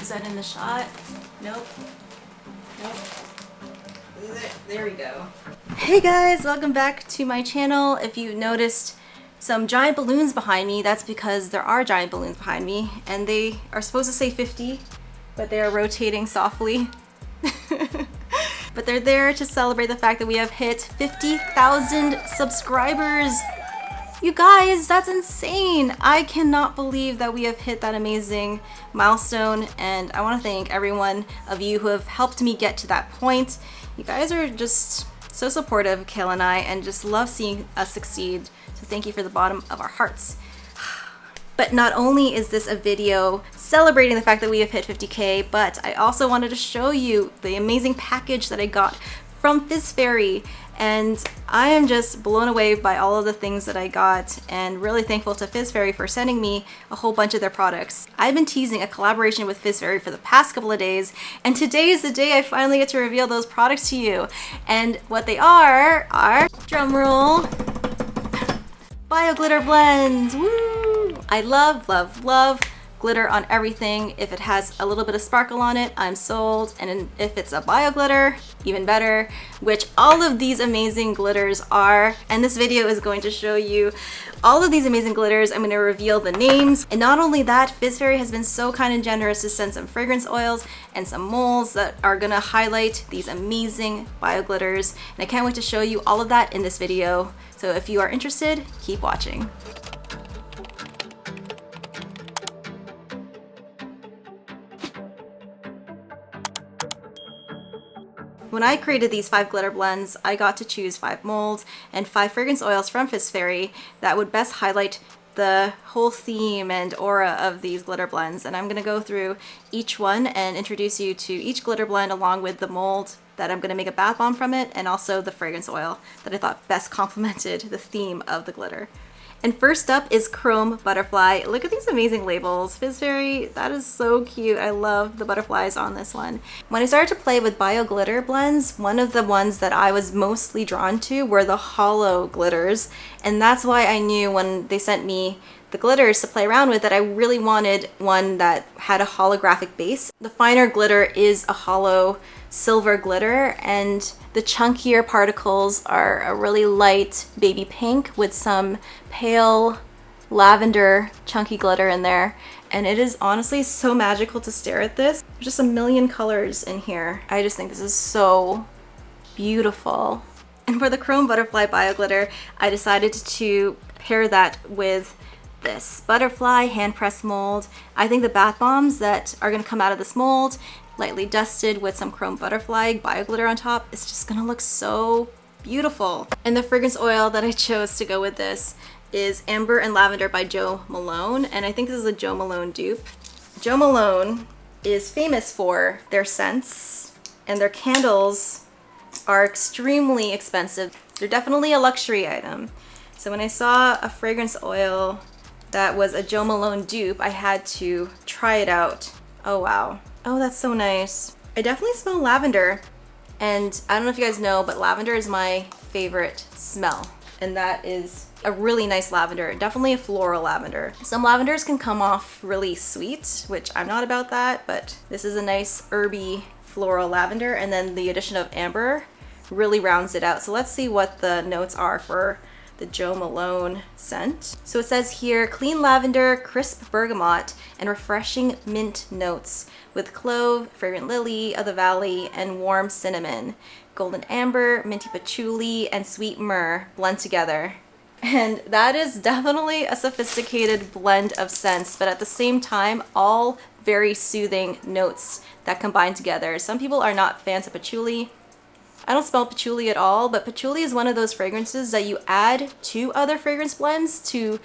Is that in the shot? Nope. Nope. There we go. Hey guys, welcome back to my channel. If you noticed some giant balloons behind me, that's because there are giant balloons behind me, and they are supposed to say 50, but they are rotating softly. But they're there to celebrate the fact that we have hit 50,000 subscribers. You guys, that's insane. I cannot believe that we have hit that amazing milestone, and I want to thank every one of you who have helped me get to that point. You guys are just so supportive of Kayla and I, and just love seeing us succeed. So thank you from the bottom of our hearts. But not only is this a video celebrating the fact that we have hit 50K, but I also wanted to show you the amazing package that I got from Fizz Fairy. And I am just blown away by all of the things that I got, and really thankful to Fizz Fairy for sending me a whole bunch of their products. I've been teasing a collaboration with Fizz Fairy for the past couple of days, and today is the day I finally get to reveal those products to you. And what they are, drumroll, Bio Glitter Blends. Woo! I love, love, love glitter on everything. If it has a little bit of sparkle on it, I'm sold. And if it's a bio glitter, even better, which all of these amazing glitters are. And this video is going to show you all of these amazing glitters. I'm going to reveal the names. And not only that, Fizz Fairy has been so kind and generous to send some fragrance oils and some molds that are going to highlight these amazing bio glitters. And I can't wait to show you all of that in this video. So if you are interested, keep watching. When I created these 5 glitter blends, I got to choose 5 molds and 5 fragrance oils from Fizz Fairy that would best highlight the whole theme and aura of these glitter blends. And I'm going to go through each one and introduce you to each glitter blend along with the mold that I'm going to make a bath bomb from it, and also the fragrance oil that I thought best complemented the theme of the glitter. And first up is Chrome Butterfly. Look at these amazing labels. Fizz Fairy, that is so cute. I love the butterflies on this one. When I started to play with bio glitter blends, one of the ones that I was mostly drawn to were the hollow glitters. And that's why I knew when they sent me the glitters to play around with that I really wanted one that had a holographic base. The finer glitter is a hollow silver glitter, and the chunkier particles are a really light baby pink with some pale lavender chunky glitter in there. And it is honestly so magical to stare at this. There's just a million colors in here. I just think this is so beautiful. And for the Chrome Butterfly Bio Glitter, I decided to pair that with this butterfly hand press mold. I think the bath bombs that are going to come out of this mold, lightly dusted with some Chrome Butterfly bio glitter on top, is just going to look so beautiful. And the fragrance oil that I chose to go with this is Amber and Lavender by Jo Malone, and I think this is a Jo Malone dupe. Jo Malone is famous for their scents, and their candles are extremely expensive. They're definitely a luxury item. So when I saw a fragrance oil that was a Jo Malone dupe, I had to try it out. Oh wow. Oh, that's so nice. I definitely smell lavender. And I don't know if you guys know, but lavender is my favorite smell. And that is a really nice lavender, definitely a floral lavender. Some lavenders can come off really sweet, which I'm not about that, but this is a nice herby floral lavender. And then the addition of amber really rounds it out. So let's see what the notes are for the Jo Malone scent. So it says here, clean lavender, crisp bergamot, and refreshing mint notes with clove, fragrant lily of the valley, and warm cinnamon. Golden amber, minty patchouli, and sweet myrrh blend together. And that is definitely a sophisticated blend of scents, but at the same time, all very soothing notes that combine together. Some people are not fans of patchouli. I don't smell patchouli at all, but patchouli is one of those fragrances that you add to other fragrance blends to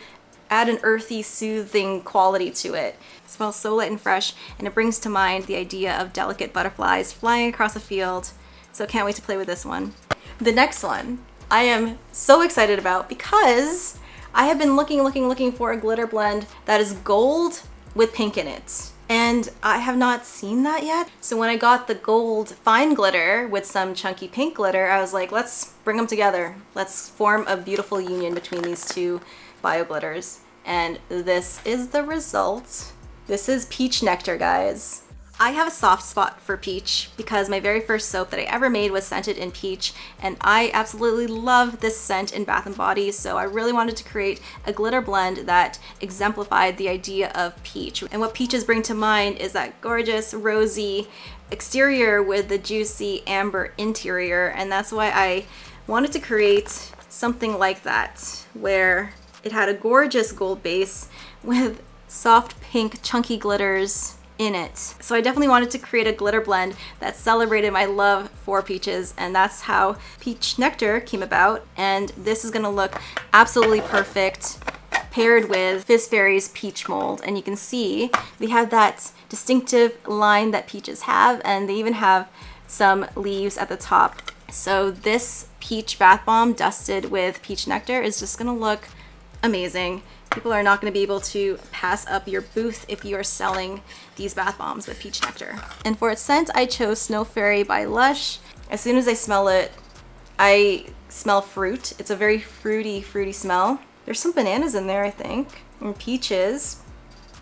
add an earthy, soothing quality to it. It smells so light and fresh, and it brings to mind the idea of delicate butterflies flying across a field. So can't wait to play with this one. The next one I am so excited about because I have been looking for a glitter blend that is gold with pink in it. And I have not seen that yet. So when I got the gold fine glitter with some chunky pink glitter, I was like, let's bring them together. Let's form a beautiful union between these two bio glitters. And this is the result. This is Peach Nectar, guys. I have a soft spot for peach because my very first soap that I ever made was scented in peach, and I absolutely love this scent in Bath & Body, so I really wanted to create a glitter blend that exemplified the idea of peach. And what peaches bring to mind is that gorgeous rosy exterior with the juicy amber interior, and that's why I wanted to create something like that, where it had a gorgeous gold base with soft pink chunky glitters in it. So I definitely wanted to create a glitter blend that celebrated my love for peaches, and that's how Peach Nectar came about. And this is gonna look absolutely perfect paired with Fizz Fairy's peach mold. And you can see they have that distinctive line that peaches have, and they even have some leaves at the top. So this peach bath bomb dusted with peach nectar is just gonna look amazing. People are not going to be able to pass up your booth if you are selling these bath bombs with peach nectar. And for its scent, I chose Snow Fairy by Lush. As soon as I smell it, I smell fruit. It's a very fruity smell. There's some bananas in there, I think, and peaches.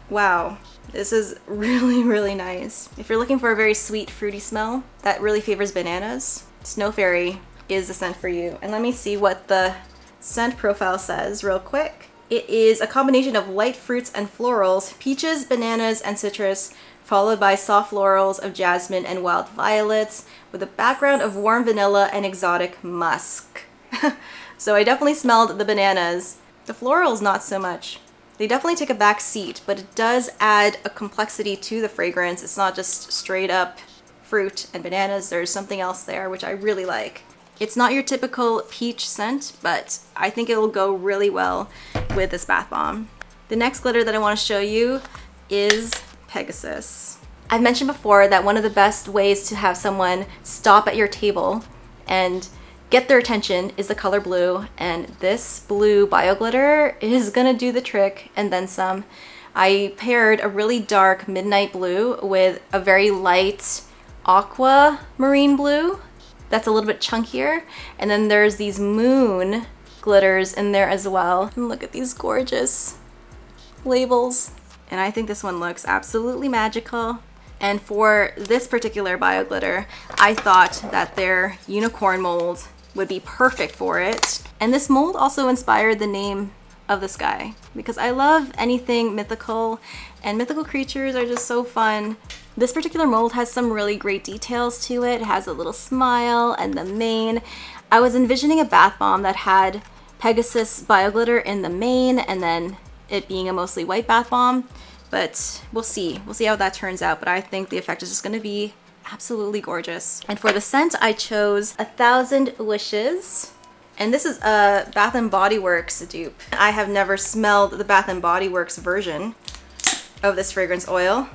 Wow, this is really nice. If you're looking for a very sweet, fruity smell that really favors bananas, Snow Fairy is the scent for you. And let me see what the scent profile says real quick. It is a combination of light fruits and florals, peaches, bananas, and citrus, followed by soft florals of jasmine and wild violets, with a background of warm vanilla and exotic musk. So I definitely smelled the bananas. The florals, not so much. They definitely take a back seat, but it does add a complexity to the fragrance. It's not just straight up fruit and bananas. There's something else there, which I really like. It's not your typical peach scent, but I think it will go really well with this bath bomb. The next glitter that I want to show you is Pegasus. I've mentioned before that one of the best ways to have someone stop at your table and get their attention is the color blue, and this blue bio glitter is gonna do the trick and then some. I paired a really dark midnight blue with a very light aquamarine blue that's a little bit chunkier, and then there's these moon glitters in there as well. And look at these gorgeous labels. And I think this one looks absolutely magical. And for this particular bio glitter, I thought that their unicorn mold would be perfect for it. And this mold also inspired the name of this guy, because I love anything mythical, and mythical creatures are just so fun. This particular mold has some really great details to it. It has a little smile and the mane. I was envisioning a bath bomb that had Pegasus bio glitter in the mane and then it being a mostly white bath bomb, but we'll see. We'll see how that turns out, but I think the effect is just gonna be absolutely gorgeous. And for the scent, I chose 1,000 Wishes. And this is a Bath & Body Works dupe. I have never smelled the Bath & Body Works version of this fragrance oil.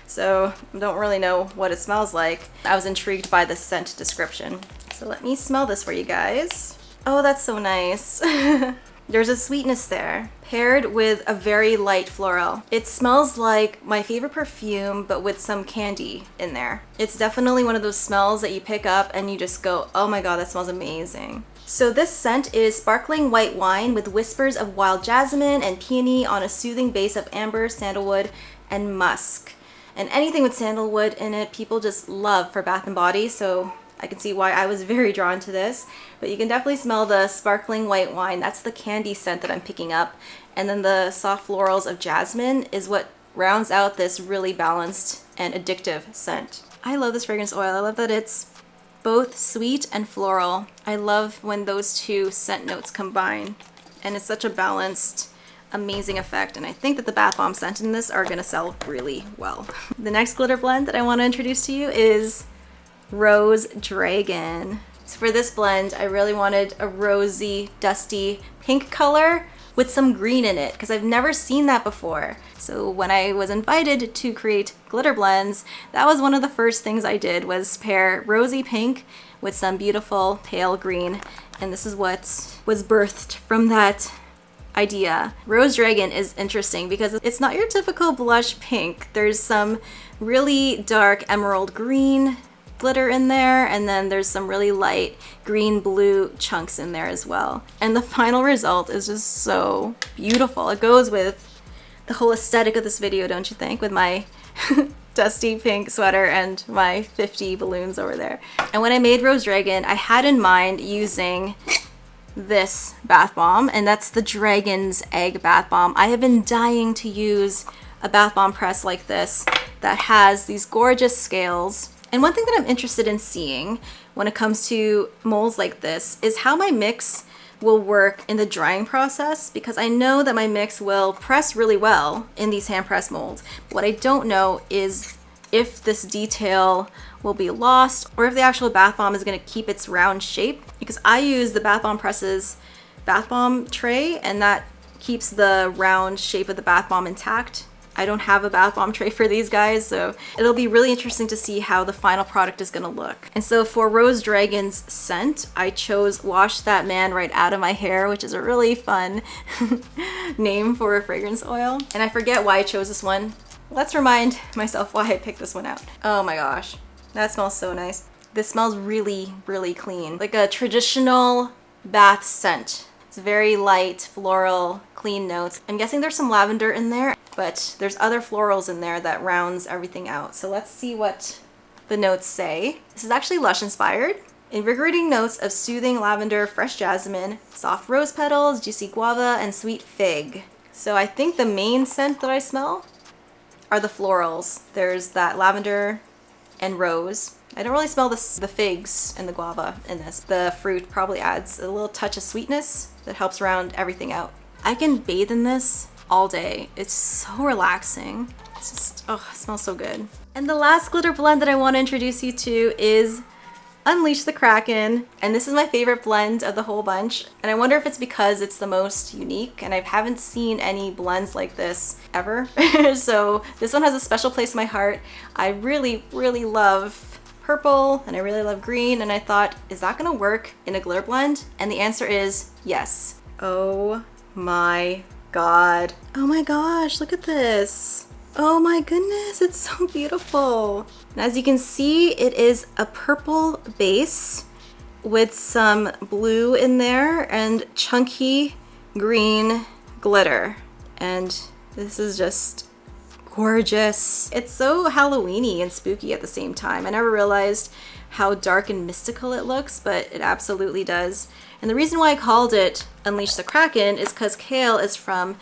So I don't really know what it smells like. I was intrigued by the scent description. So let me smell this for you guys. Oh, that's so nice. There's a sweetness there, paired with a very light floral. It smells like my favorite perfume, but with some candy in there. It's definitely one of those smells that you pick up and you just go, oh my god, that smells amazing. So this scent is sparkling white wine with whispers of wild jasmine and peony on a soothing base of amber, sandalwood, and musk. And anything with sandalwood in it, people just love for Bath & Body, so I can see why I was very drawn to this. But you can definitely smell the sparkling white wine. That's the candy scent that I'm picking up. And then the soft florals of jasmine is what rounds out this really balanced and addictive scent. I love this fragrance oil. I love that it's both sweet and floral. I love when those two scent notes combine. And it's such a balanced, amazing effect, and I think that the bath bomb scent in this are gonna sell really well. The next glitter blend that I want to introduce to you is Rose Dragon. So for this blend, I really wanted a rosy, dusty pink color with some green in it, because I've never seen that before. So when I was invited to create glitter blends, that was one of the first things I did, was pair rosy pink with some beautiful pale green, and this is what was birthed from that idea. Rose Dragon is interesting because it's not your typical blush pink. There's some really dark emerald green glitter in there, and then there's some really light green blue chunks in there as well. And the final result is just so beautiful. It goes with the whole aesthetic of this video, don't you think? With my dusty pink sweater and my 50 balloons over there. And when I made Rose Dragon, I had in mind using this bath bomb, and that's the Dragon's Egg bath bomb. I have been dying to use a bath bomb press like this that has these gorgeous scales. And one thing that I'm interested in seeing when it comes to molds like this is how my mix will work in the drying process, because I know that my mix will press really well in these hand press molds. What I don't know is if this detail will be lost or if the actual bath bomb is going to keep its round shape, because I use the Bath Bomb Presses bath bomb tray and that keeps the round shape of the bath bomb intact. I don't have a bath bomb tray for these guys, so it'll be really interesting to see how the final product is gonna look. And so for Rose Dragon's scent, I chose Wash That Man Right Out of My Hair, which is a really fun name for a fragrance oil. And I forget why I chose this one. Let's remind myself why I picked this one out. Oh my gosh, that smells so nice. This smells really, really clean. Like a traditional bath scent. It's very light, floral, clean notes. I'm guessing there's some lavender in there, but there's other florals in there that rounds everything out. So let's see what the notes say. This is actually Lush inspired. Invigorating notes of soothing lavender, fresh jasmine, soft rose petals, juicy guava, and sweet fig. So I think the main scent that I smell are the florals. There's that lavender and rose. I don't really smell the figs and the guava in this. The fruit probably adds a little touch of sweetness that helps round everything out. I can bathe in this all day. It's so relaxing. It's just, oh, it smells so good. And the last glitter blend that I want to introduce you to is Unleash the Kraken. And this is my favorite blend of the whole bunch. And I wonder if it's because it's the most unique, and I haven't seen any blends like this ever. So this one has a special place in my heart. I really, really love purple and I really love green, and I thought, is that gonna work in a glitter blend? And the answer is yes. Oh my god. Oh my gosh, look at this. Oh my goodness, it's so beautiful. And as you can see, it is a purple base with some blue in there and chunky green glitter. And this is just gorgeous. It's so Halloweeny and spooky at the same time. I never realized how dark and mystical it looks, but it absolutely does. And the reason why I called it Unleash the Kraken is because Kale is from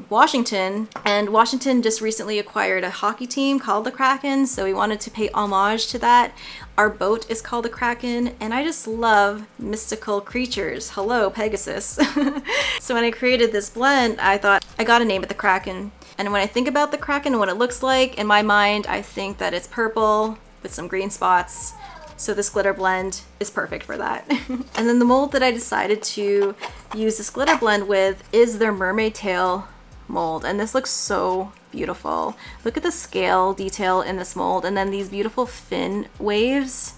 Washington, and Washington just recently acquired a hockey team called the Kraken, so we wanted to pay homage to that. Our boat is called the Kraken, and I just love mystical creatures. Hello, Pegasus. So when I created this blend, I thought I gotta name it the Kraken. And when I think about the Kraken and what it looks like, in my mind, I think that it's purple with some green spots. So this glitter blend is perfect for that. And then the mold that I decided to use this glitter blend with is their mermaid tail mold. And this looks so beautiful. Look at the scale detail in this mold, and then these beautiful fin waves.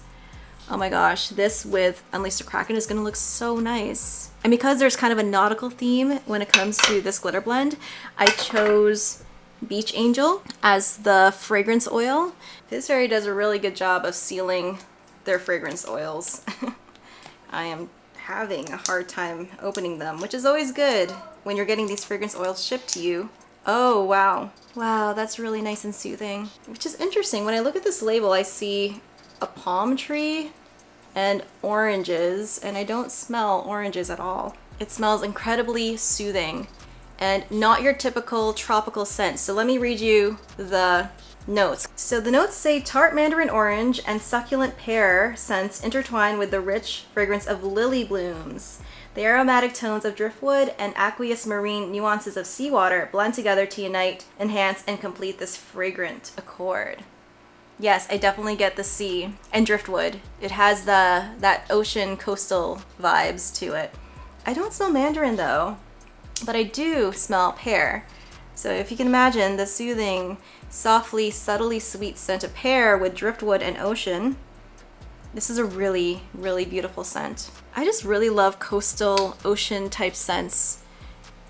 Oh my gosh, this with Unleash the Kraken is gonna look so nice. And because there's kind of a nautical theme when it comes to this glitter blend, I chose Beach Angel as the fragrance oil. Fizz Fairy does a really good job of sealing their fragrance oils. I am having a hard time opening them, which is always good when you're getting these fragrance oils shipped to you. Oh, wow. Wow, that's really nice and soothing. Which is interesting. When I look at this label, I see a palm tree and oranges, and I don't smell oranges at all. It smells incredibly soothing and not your typical tropical scent. So let me read you the notes. So the notes say tart mandarin orange and succulent pear scents intertwine with the rich fragrance of lily blooms. The aromatic tones of driftwood and aqueous marine nuances of seawater blend together to unite, enhance, and complete this fragrant accord. Yes, I definitely get the sea and driftwood. It has that ocean coastal vibes to it. I don't smell mandarin though, but I do smell pear. So if you can imagine the soothing, softly, subtly sweet scent of pear with driftwood and ocean, this is a really, really beautiful scent. I just really love coastal ocean type scents.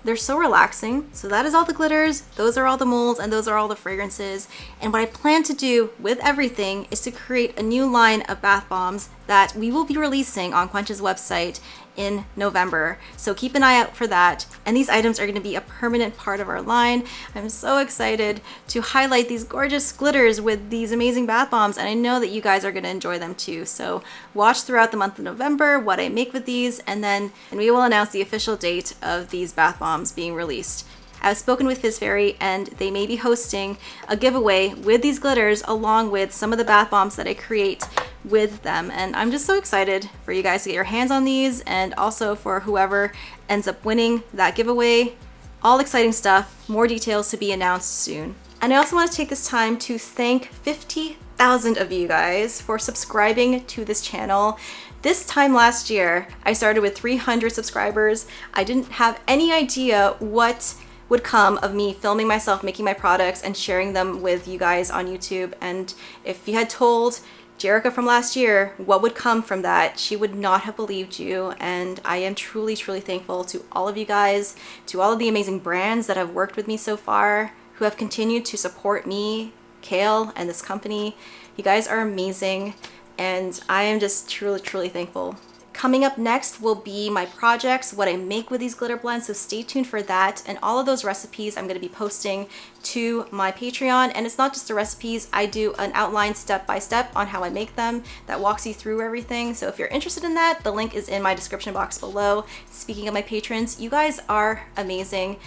They're so relaxing. So that is all the glitters, those are all the molds, and those are all the fragrances. And what I plan to do with everything is to create a new line of bath bombs that we will be releasing on Quench's website in November. So keep an eye out for that. And these items are going to be a permanent part of our line. I'm so excited to highlight these gorgeous glitters with these amazing bath bombs, and I know that you guys are going to enjoy them too. So watch throughout the month of November what I make with these, and we will announce the official date of these bath bombs being released. I've spoken with Fizz Fairy, and they may be hosting a giveaway with these glitters along with some of the bath bombs that I create with them. And I'm just so excited for you guys to get your hands on these, and also for whoever ends up winning that giveaway. All exciting stuff, more details to be announced soon. And I also want to take this time to thank 50,000 of you guys for subscribing to this channel. This time last year, I started with 300 subscribers. I didn't have any idea what would come of me filming myself making my products and sharing them with you guys on YouTube. And if you had told Jerica from last year what would come from that, she would not have believed you. And I am truly, truly thankful to all of you guys, to all of the amazing brands that have worked with me so far, who have continued to support me, Kale, and this company. You guys are amazing, and I am just truly, truly thankful. Coming up next will be my projects, what I make with these glitter blends, so stay tuned for that. And all of those recipes I'm going to be posting to my Patreon. And it's not just the recipes, I do an outline step-by-step on how I make them that walks you through everything. So if you're interested in that, the link is in my description box below. Speaking of my patrons, you guys are amazing.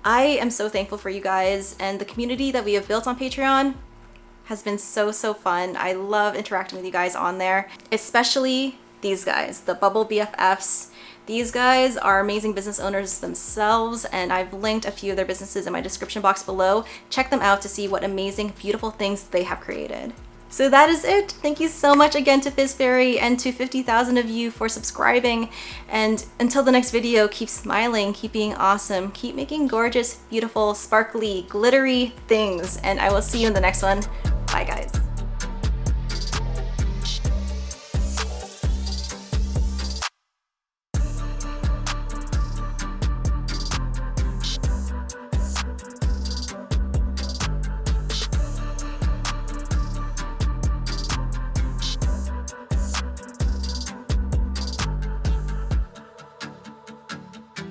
I am so thankful for you guys, and the community that we have built on Patreon has been so, so fun. I love interacting with you guys on there, especially these guys, the Bubble BFFs. These guys are amazing business owners themselves, and I've linked a few of their businesses in my description box below. Check them out to see what amazing, beautiful things they have created. So that is it. Thank you so much again to Fizz Fairy and to 50,000 of you for subscribing. And until the next video, keep smiling, keep being awesome, keep making gorgeous, beautiful, sparkly, glittery things. And I will see you in the next one. Bye, guys.